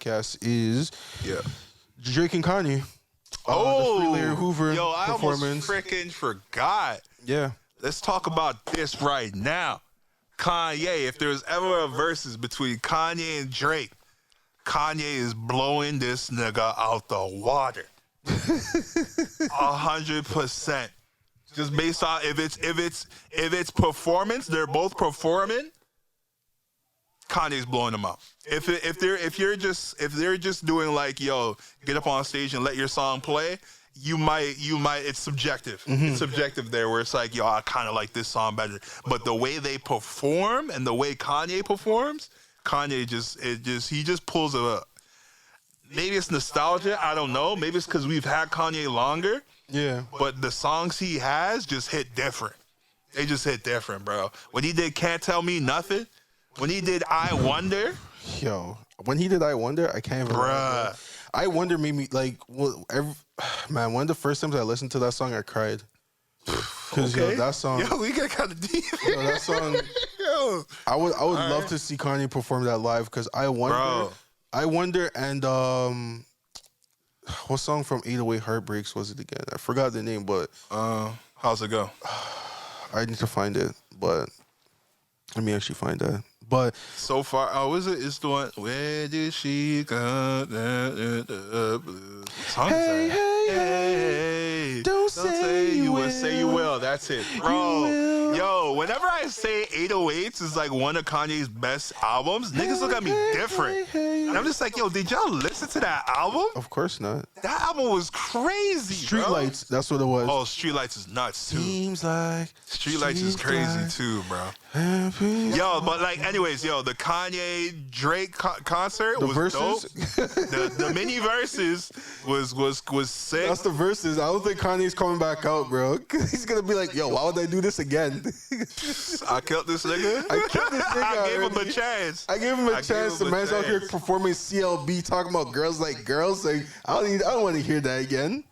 podcast is Drake and Kanye. Oh, the Freelayer Hoover yo, I almost performance. freaking forgot. Yeah. Let's talk about this right now. Kanye, if there's ever a versus between Kanye and Drake, Kanye is blowing this nigga out the water. 100%. Just based on if it's performance, they're both performing. Kanye's blowing them out. If they're just doing like, yo, get up on stage and let your song play, you might it's subjective. Mm-hmm. It's subjective there where it's like, yo, I kind of like this song better. But the way they perform and the way Kanye performs, Kanye just pulls a, maybe it's nostalgia, I don't know. Maybe it's because we've had Kanye longer. Yeah. But the songs he has just hit different. They just hit different, bro. When he did Can't Tell Me Nothing, when he did I Wonder. Yo, when he did I Wonder, I can't even remember. I Wonder made me, like, man, one of the first times I listened to that song, I cried. Because, yo, that song. Yo, we got kind of deep. Yo, that song. Yo. I would love to see Kanye perform that live because I Wonder. Bro. I Wonder and, what song from 808 Heartbreaks was it again? I forgot the name, but. How's it go? I need to find it, but let me actually find that. But so far, is it? It's the one. Where did she go? Song hey, is that? hey, Hey, don't say you will. Say you will. That's it, bro. Yo, whenever I say 808s is like one of Kanye's best albums, niggas look at me different. And I'm just like, yo, did y'all listen to that album? Of course not. That album was crazy, bro. Streetlights, that's what it was. Oh, Streetlights is nuts too. Seems like Streetlights is crazy too, bro. Yo, but like, anyways, yo, the Kanye Drake concert was dope. The mini verses was sick. That's the verses. I don't think Kanye's coming back out, bro. He's gonna be like, yo, why would I do this again? I killed this nigga. I gave him a chance. I gave him a chance. The man's out here performing CLB, talking about girls like girls. Like, I don't want to hear that again.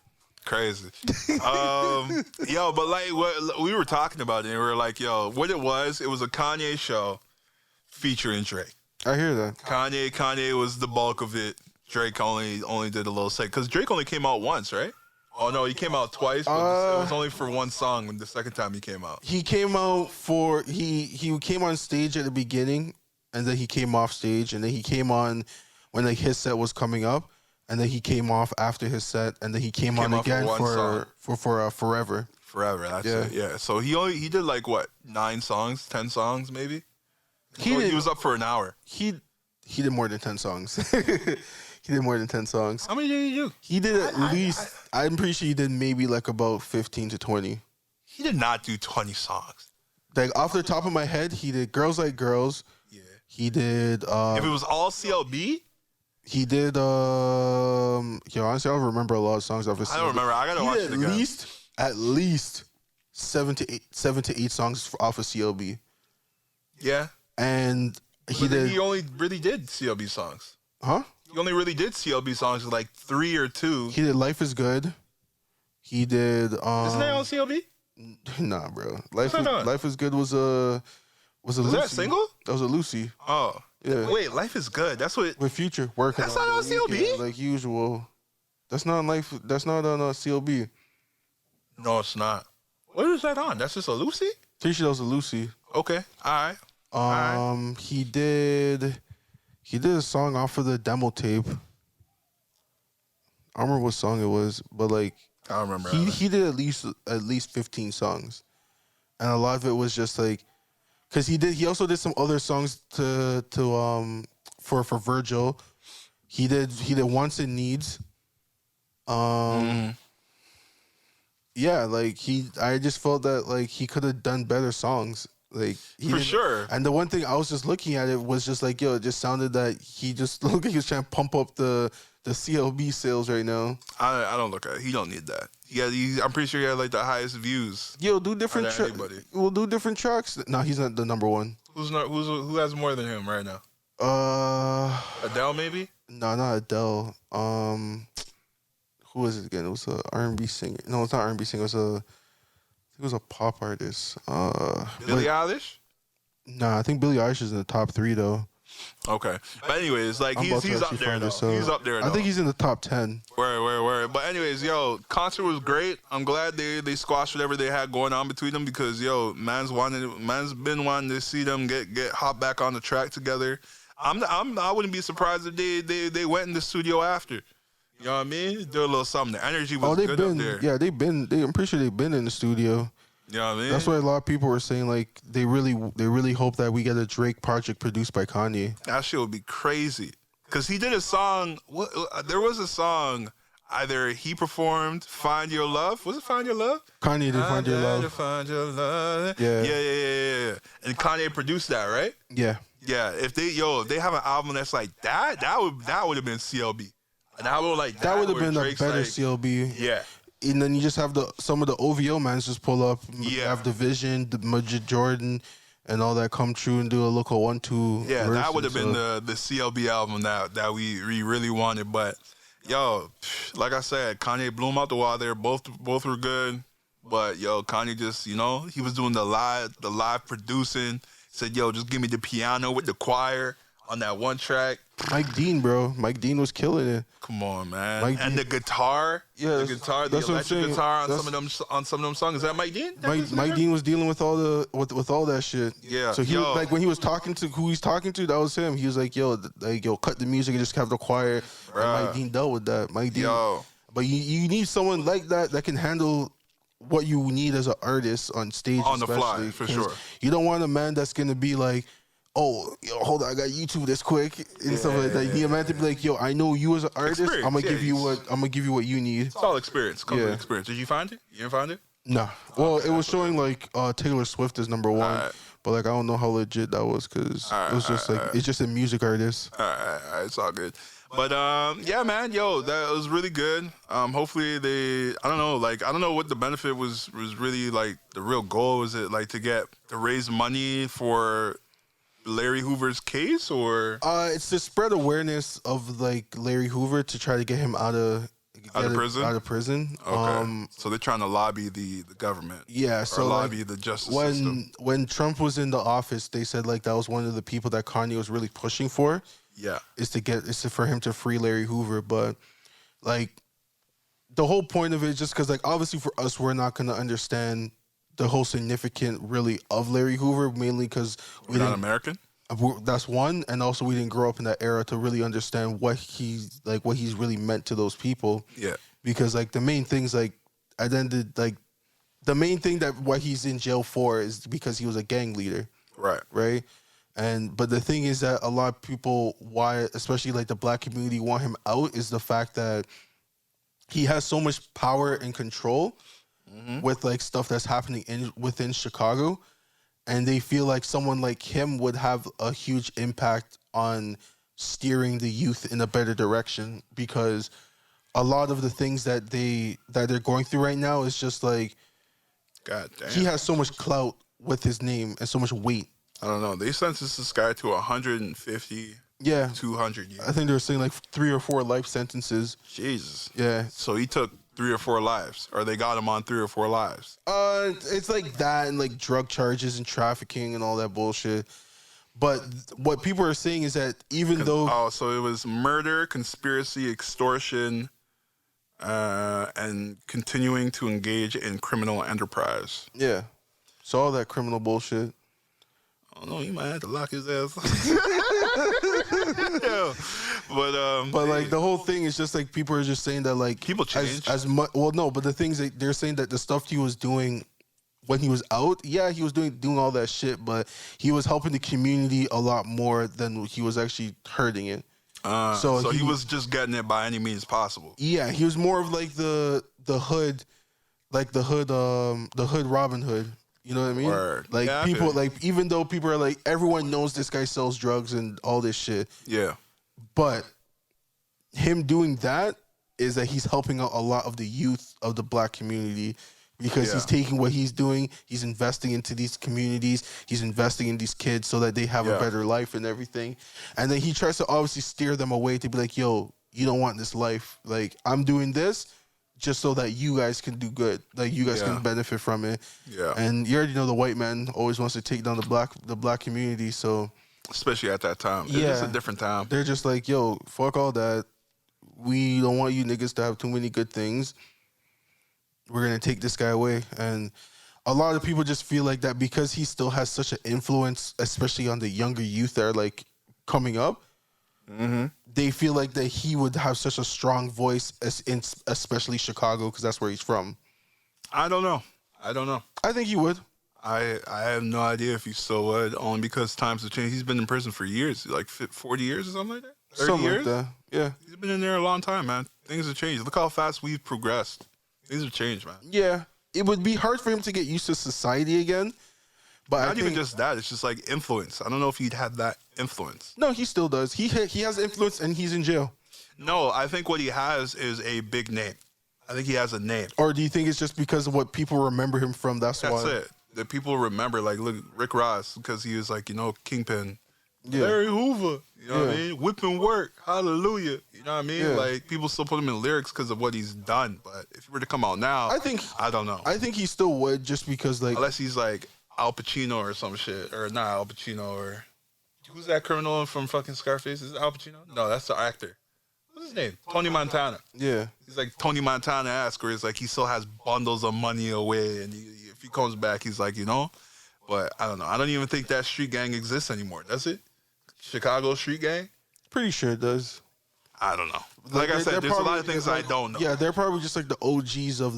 Crazy. Yo, but like what we were talking about it, and we were like, yo, what it was a Kanye show featuring Drake. I hear that. Kanye was the bulk of it. Drake only did a little set because Drake only came out once, right? Oh no, he came out twice, but it was only for one song when the second time he came out. He came out for he came on stage at the beginning, and then he came off stage, and then he came on when like his set was coming up, and then he came off after his set, and then he came on again for Forever. Forever, that's it. Yeah. So he did like what, 9 songs, 10 songs maybe? He was up for an hour. He did more than 10 songs. He did more than 10 songs. How many did he do? He did at least, I'm pretty sure he did maybe like about 15 to 20. He did not do 20 songs. Like off the top of my head, he did Girls Like Girls. Yeah. He did... if it was all CLB? He did... honestly, I don't remember a lot of songs off his CLB. I don't remember. I gotta watch it again. At least 7 to 8 songs off of CLB. Yeah. And he only really did CLB songs. Huh? He only really did CLB songs like 3 or 2. He did Life Is Good. He did... Isn't that on CLB? Nah, bro. Life Is Good was a Was Lucy. that a single? That was a Lucy. Oh. Yeah. Wait, Life Is Good. That's what... With Future working That's not on CLB? Like usual. That's not on CLB. No, it's not. What is that on? That's just a Lucy? Pretty sure that was a Lucy. Okay. All right. He did a song off of the demo tape. I don't remember what song it was, but like I don't remember. He did at least 15 songs, and a lot of it was just like, cause he also did some other songs for Virgil. He did Wants and Needs. Yeah, like I just felt that like he could have done better songs. Like for sure. And the one thing I was just looking at it was just like, yo, it just sounded that he just looked like he was trying to pump up the CLB sales right now. I don't look at it. He don't need that. I'm pretty sure he had like the highest views. Yo, do different tracks. We'll do different tracks. No, he's not the number one. Who has more than him right now? Adele maybe? No, not Adele. Who was it again? It was a R&B singer. No, it's not R&B singer. It was a pop artist. Billie Eilish? Nah, I think Billie Eilish is in the top 3 though. Okay. But anyways, like I'm about to he's up actually there find though. this out. He's up there though. I think he's in the top 10. Word. But anyways, yo, concert was great. I'm glad they squashed whatever they had going on between them because yo, man's been wanting to see them get hop back on the track together. I wouldn't be surprised if they went in the studio after. You know what I mean? Do a little something. The energy was good up there. Yeah, I'm pretty sure they've been in the studio. You know what I mean? That's why a lot of people were saying like they really hope that we get a Drake project produced by Kanye. That shit would be crazy. Cause he did a song. There was a song. Either he performed "Find Your Love." Was it "Find Your Love"? Kanye did "Find Your Love." Find your love. Yeah. And Kanye produced that, right? Yeah. Yeah. If they have an album that's like that would have been CLB. An album like That would have been Drake's a better like, CLB. Yeah. And then you just have some of the OVO mans just pull up. You Yeah. have Division, the Majid Jordan, and all that come true and do a local 1-2. Yeah, version, that would have been the CLB album that we really wanted. But yo, like I said, Kanye blew him out the water. Both were good. But yo, Kanye just, he was doing the live producing. Said, yo, just give me the piano with the choir on that one track. Mike Dean, bro. Mike Dean was killing it. Come on, man. Mike and Dean. the guitar. Yeah, the guitar, the that's what I'm electric saying. guitar on That's- some of them songs. Is that Mike Dean? Mike Dean was dealing with all with all that shit. Yeah, So he was, like when he was talking to who he's talking to, that was him. He was like, yo, cut the music and just have the choir. And Bruh. Mike Dean dealt with that. Mike Dean. Yo. But you need someone like that can handle what you need as an artist on stage. On the fly, especially, for 'cause sure. You don't want a man that's gonna be like, oh, yo, hold on, I got YouTube this quick and stuff like that. You need a man to be like, yo, I know you as an artist. Experience, I'm gonna give you yeah. what you need. It's all experience. Comes with Yeah. experience. Did you find it? You didn't find it? Nah. Well, it was showing like Taylor Swift is number 1, Alright. but like I don't know how legit that was because it was just like it's just a music artist. All right, it's all good. But yeah, man, yo, that was really good. Hopefully I don't know what the benefit was really like. The real goal was it like to raise money for Larry Hoover's case, or It's to spread awareness of like Larry Hoover to try to get him out of prison. okay? So they're trying to lobby the government. Yeah, Or so lobby like, the justice system. when Trump was in the office, they said like that was one of the people that Kanye was really pushing for. Yeah, For him to free Larry Hoover, but like the whole point of it is just because like obviously for us we're not gonna understand the whole significance really of Larry Hoover, mainly because we're not American. That's one, and also we didn't grow up in that era to really understand what he's really meant to those people. Yeah, Because like the main things like the main thing that what he's in jail for is because he was a gang leader, right? But the thing is that a lot of people, why especially like the black community, want him out is the fact that he has so much power and control with like stuff that's happening within Chicago, and they feel like someone like him would have a huge impact on steering the youth in a better direction, because a lot of the things that they're going through right now is just like, God damn. he has so much clout with his name and so much weight. I don't know. They sentenced this guy to 150, Yeah, 200 years. I think they were saying like 3 or 4 life sentences. Jesus. Yeah. So he took 3 or 4 lives, or they got him on 3 or 4 lives. It's like that and like drug charges and trafficking and all that bullshit. But what people are saying is that even though so it was murder, conspiracy, extortion, and continuing to engage in criminal enterprise. yeah, so all that criminal bullshit. I don't know. He might have to lock his ass. Yeah. But like the whole thing is just like people are just saying that like People change. as much. Well, no, but the things that they're saying that the stuff he was doing when he was out, yeah, he was doing all that shit, but he was helping the community a lot more than he was actually hurting it. so he was just getting it by any means possible. Yeah, he was more of like the hood, like the hood Robin Hood. You know what I mean? Word. Like Yeah, I people, feel you. like even though people are like, everyone knows this guy sells drugs and all this shit, Yeah. but him doing that is that he's helping out a lot of the youth of the black community, because he's taking what he's doing, he's investing into these communities, he's investing in these kids so that they have a better life and everything. And then he tries to obviously steer them away to be like, yo, you don't want this life. Like, I'm doing this just so that you guys can do good. Like, you guys can benefit from it. Yeah. And you already know the white man always wants to take down the black community. So especially at that time. It's Yeah. just a different time. They're just like, yo, fuck all that. We don't want you niggas to have too many good things. We're gonna take this guy away. And a lot of people just feel like that because he still has such an influence, especially on the younger youth that are like coming up. They feel like that he would have such a strong voice, especially Chicago, because that's where he's from. I don't know. I think he would. I have no idea if he still would, only because times have changed. He's been in prison for years, like 40 years or something like that. 30 Something years? like that. Yeah. He's been in there a long time, man. Things have changed. Look how fast we've progressed. Things have changed, man. Yeah. It would be hard for him to get used to society again. But Not even just that. It's just like influence. I don't know if he'd have that influence. No, he still does. He has influence and he's in jail. No, I think what he has is a big name. I think he has a name. Or do you think it's just because of what people remember him from? That's why. That's it. That people remember, like, look, Rick Ross, because he was like, Kingpin. Yeah. Larry Hoover. You know what I Yeah. mean? Whip and work. Hallelujah. You know what I mean? Yeah. Like, people still put him in lyrics because of what he's done. But if he were to come out now, I don't know. I think he still would just because like Unless he's like Al Pacino or some shit. Or not Al Pacino or... Who's that criminal from fucking Scarface? Is it Al Pacino? No, that's the actor. What's his name? Tony Montana. yeah. He's like Tony Montana-esque, where it's like he still has bundles of money away, and if he comes back, he's like, But I don't know. I don't even think that street gang exists anymore. Does it? Chicago street gang? Pretty sure it does. I don't know. Like I said, there's a lot of things I don't know. Yeah, they're probably just like the OGs of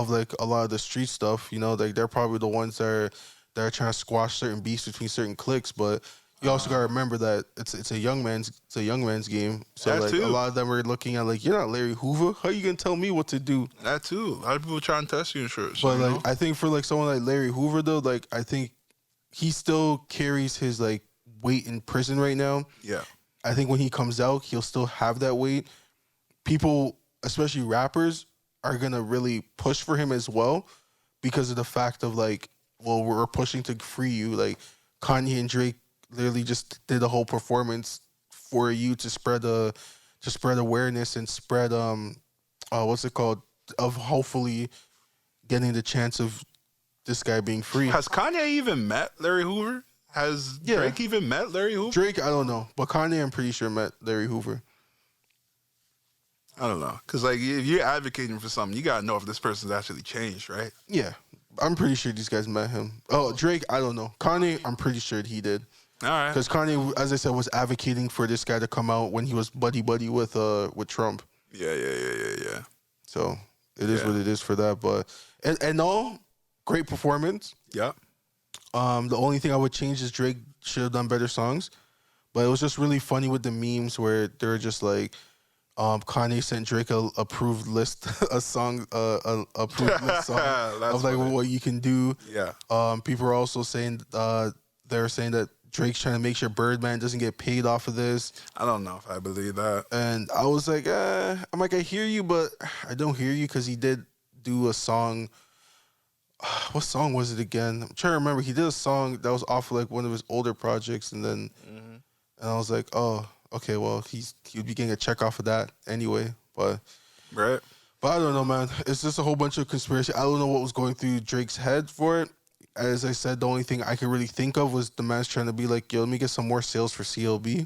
like a lot of the street stuff. Like they're probably the ones that are trying to squash certain beefs between certain cliques. But you also gotta remember that it's a young man's game. So That like too. a lot of them are looking at like, you're not Larry Hoover. How you gonna tell me what to do? That too. A lot of people try and test you and shit. But like I think for like someone like Larry Hoover though, like I think he still carries his like weight in prison right now. Yeah. I think when he comes out, he'll still have that weight. People, especially rappers, are gonna really push for him as well because of the fact of like, well, we're pushing to free you. Like Kanye and Drake literally just did a whole performance for you to spread awareness and spread what's it called, of hopefully getting the chance of this guy being free. Has Kanye even met Larry Hoover? Has Drake even met Larry Hoover? Drake, I don't know, but Kanye, I'm pretty sure met Larry Hoover. I don't know. Because, like, if you're advocating for something, you got to know if this person's actually changed, right? Yeah, I'm pretty sure these guys met him. Oh, Drake, I don't know. Kanye, I'm pretty sure he did. All right. Because Kanye, as I said, was advocating for this guy to come out when he was buddy with Trump. Yeah. So it is what it is for that. But and all great performance. Yeah. The only thing I would change is Drake should have done better songs. But it was just really funny with the memes where they were just like, Kanye sent Drake a approved list, approved list song of like funny. what you can do. Yeah. People are also saying they're saying that Drake's trying to make sure Birdman doesn't get paid off of this. I don't know if I believe that. And I was like, I'm like, I hear you, but I don't hear you because he did do a song. What song was it again? I'm trying to remember. He did a song that was off of like one of his older projects, and then and I was like, oh, okay, well he would be getting a check off of that anyway. But Right. I don't know, man. It's just a whole bunch of conspiracy. I don't know what was going through Drake's head for it. As I said, the only thing I could really think of was the man's trying to be like, yo, let me get some more sales for CLB.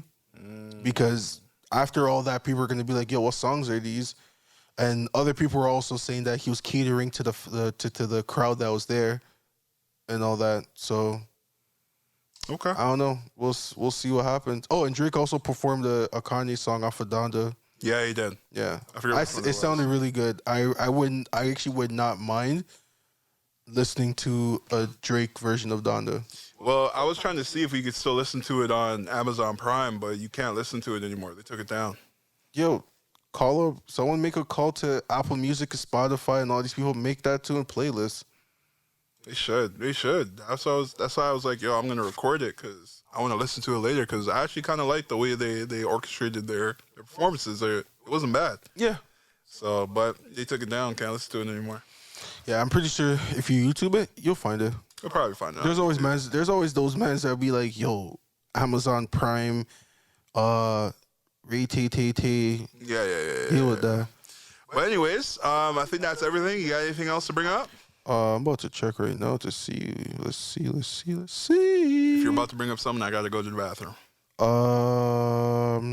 Because after all that, people are going to be like, yo, what songs are these? And other people were also saying that he was catering to the crowd that was there and all that. So, Okay. I don't know. We'll see what happens. Oh, and Drake also performed a Kanye song off of Donda. Yeah, he did. Yeah. I forgot which one It sounded really good. I actually would not mind listening to a Drake version of Donda. Well, I was trying to see if we could still listen to it on Amazon Prime, but you can't listen to it anymore. They took it down. Yo, someone make a call to Apple Music and Spotify and all these people, make that to a playlist. They should. That's why I was like, yo, I'm gonna record it because I want to listen to it later because I actually kind of like the way they orchestrated their performances. It wasn't bad. Yeah. So, but they took it down. Can't listen to it anymore. Yeah, I'm pretty sure if you YouTube it, you'll find it. We'll probably find out. There's always those mans that'll be like, yo, Amazon Prime, Ray-Tay-Tay-Tay. Yeah. Deal with that. But anyways, I think that's everything. You got anything else to bring up? I'm about to check right now to see. Let's see. If you're about to bring up something, I gotta go to the bathroom.